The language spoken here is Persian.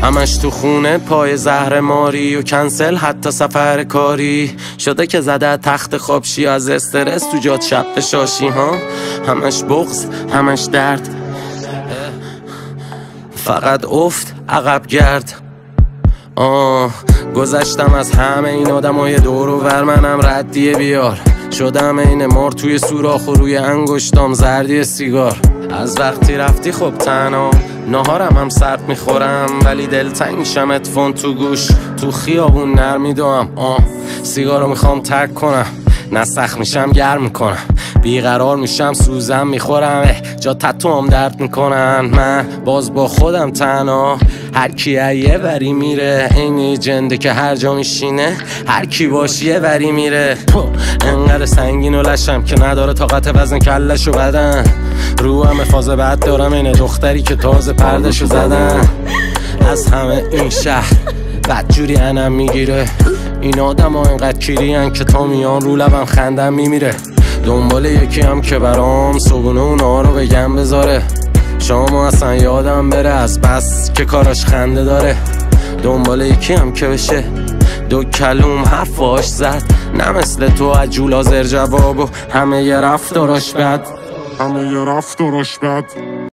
همش تو خونه پای زهر ماری و کنسل حتی سفر کاری شده که زده تخت خوابشی از استرس تو جات شب شاشی ها. همش بغض همش درد فقط افت عقب گرد. گذشتم از همه این آدمای دور و ور منم ردیه بیار شدم این مار توی سوراخ و روی انگشتام زردی سیگار. از وقتی رفتی خب تنها نهارم هم سرد میخورم ولی دلتنگ میشم اتفون تو گوش تو خیابون نرمیدوام سیگارو میخوام ترک کنم نه سخت میشم گرم میکنم بیقرار میشم سوزم میخورم جا تتوام درد میکنن من باز با خودم تنها هر کی یه وری میره این جنده که هر جا میشینه هر کی باش یه وری میره. انقدر سنگین و لشم که نداره طاقت وزن کلشو بدن رو هم فاز بد دارم اینه دختری که تازه پردشو زدن. از همه این شهر بدجوری انم میگیره این آدم ها اینقدر کیرین که تا میان رو لبم خندم میمیره. دنبال یکی هم که برام صبونه اونا رو بگم بذاره شما اصلا یادم بره از بس که کاراش خنده داره. دنبال یکی هم که بشه دو کلوم حرفاش زد نه مثل تو عجول آزر جواب و همه یه رفتاراش بد